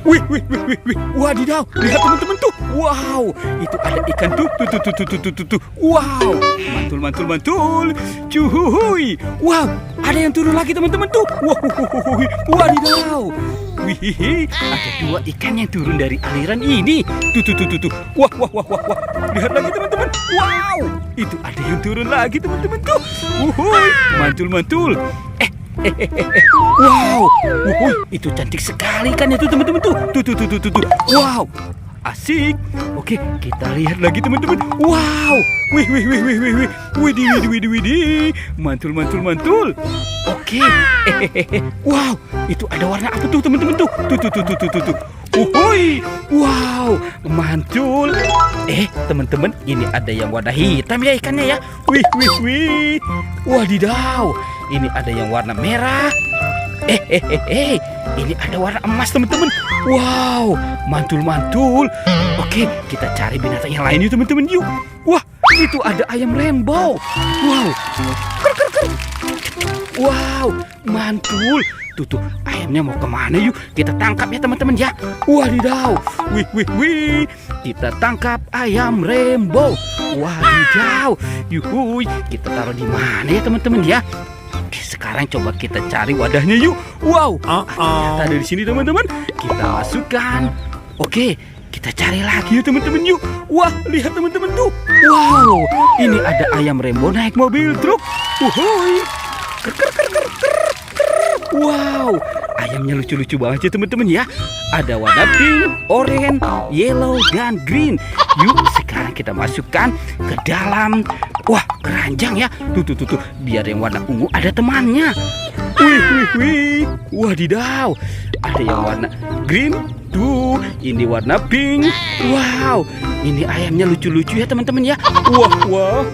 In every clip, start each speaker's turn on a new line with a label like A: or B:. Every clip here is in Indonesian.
A: Wih, wih, wih, wih, wih. Wadidaw, lihat teman-teman tuh. Wow, itu ada ikan tuh. Tuh. Wow, mantul. Cuhuhui. Wow, ada yang turun lagi teman-teman tuh. Wow, wadidaw. Wih, ada dua ikan yang turun dari aliran ini. Tuh. Wah. Lihat lagi teman-teman. Wow, itu ada yang turun lagi teman-teman tuh. Wuhui, mantul. Wow, itu cantik sekali kan itu teman-teman tuh. Tuh. Wow, asik. Oke, kita lihat lagi teman-teman. Wow, wih. Widih. Mantul. Oke, wow, itu ada warna apa tuh teman-teman tuh? Tuh. Uhuy, wow, mantul. Teman-teman, ini ada yang warna hitam ya ikannya ya. Wih. Wadidaw, ini ada yang warna merah. Ini ada warna emas teman-teman. Wow, mantul. Oke, kita cari binatang yang lain yuk teman-teman yuk. Wah, itu ada ayam rainbow. Wow, wow, mantul. Tuh, ayamnya mau kemana yuk? Kita tangkap ya teman-teman ya. Wadidaw, wih. Kita tangkap ayam rainbow. Wadidaw, yuhui. Kita taruh di mana ya teman-teman ya? Oke, sekarang coba kita cari wadahnya yuk. Wow, ternyata ada di sini teman-teman. Kita masukkan. Oke, kita cari lagi yuk teman-teman yuk. Wah, lihat teman-teman tuh. Wow, ini ada ayam rainbow naik mobil truk. Wuhui. Wow, ayamnya lucu-lucu banget ya teman-teman ya. Ada warna pink, orange, yellow, dan green. Yuk, sekarang kita masukkan ke dalam. Wah, keranjang ya. Tuh. Biar yang warna ungu ada temannya. Wih. Wadidaw, ada yang warna green. Tuh, ini warna pink. Wow, ini ayamnya lucu-lucu ya teman-teman ya. Wah.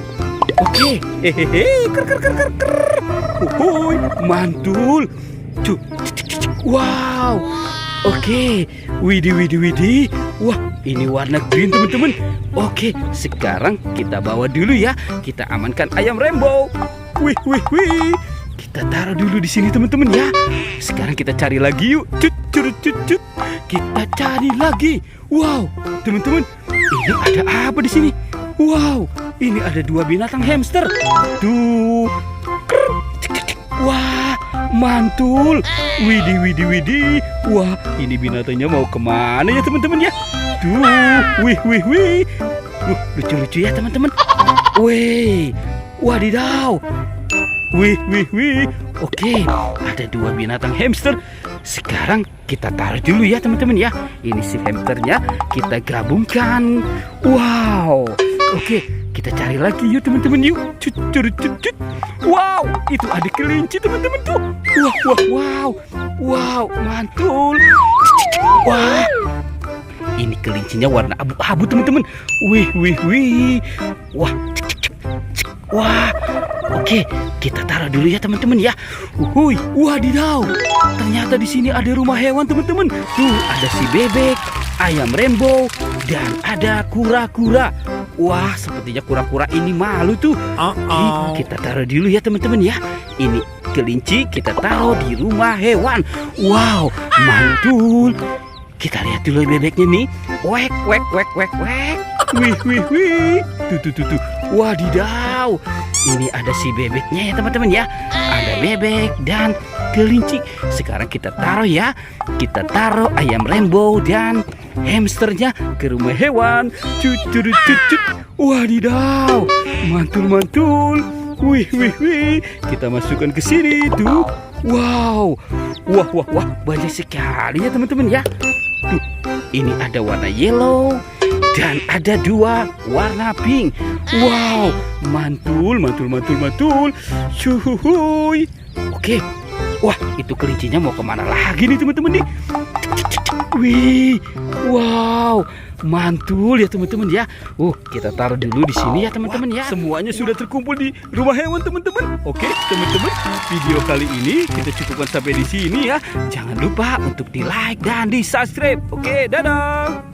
A: Oke, Uhuy, mantul. Wow. Oke, widih. Wah, ini warna green teman-teman. Oke, sekarang kita bawa dulu ya. Kita amankan ayam rainbow. Wih. Kita taruh dulu di sini teman-teman ya. Sekarang kita cari lagi yuk. Cut. Kita cari lagi. Wow, teman-teman, ini ada apa di sini? Wow, ini ada dua binatang hamster. Tuh. Wah, mantul. Widih. Wah, ini binatangnya mau kemana ya teman-teman ya? Tuh, wih. Lucu-lucu ya teman-teman. Wadidaw. Wih. Oke, ada dua binatang hamster. Sekarang kita taruh dulu ya teman-teman ya. Ini si hamsternya kita gabungkan. Wow. Oke, kita cari lagi yuk teman-teman yuk. Cut. Wow, itu ada kelinci teman-teman tuh. Wow, mantul. Wah, ini kelincinya warna abu-abu teman-teman. Wih. Wah. Oke, kita taruh dulu ya teman-teman ya. Wadidaw. Ternyata di sini ada rumah hewan teman-teman. Tuh, ada si bebek, ayam rainbow, dan ada kura-kura. Wah, sepertinya kura-kura ini malu tuh. Kita taruh dulu ya teman-teman ya. Ini kelinci kita taruh di rumah hewan. Wow, mantul. Kita lihat dulu bebeknya nih. Wek. Wih. Tuh. Wadidaw. Ini ada si bebeknya ya teman-teman ya. Ada bebek dan kelinci. Sekarang kita taruh ya. Kita taruh ayam rainbow dan hamsternya ke rumah hewan. Cut. Wadidaw, mantul. Wih. Kita masukkan ke sini tuh. Wow. Wah, banyak sekali ya teman-teman ya. Tuh, ini ada warna yellow dan ada dua warna pink. Wow, mantul. Cuhuy. Oke. Wah, itu kelincinya mau kemana lagi nih teman-teman nih? Wih, wow, mantul ya teman-teman ya. Kita taruh dulu di sini ya teman-teman ya. Semuanya sudah terkumpul di rumah hewan teman-teman. Oke, teman-teman, video kali ini kita cukupkan sampai di sini ya. Jangan lupa untuk di like dan di subscribe. Oke, dadah.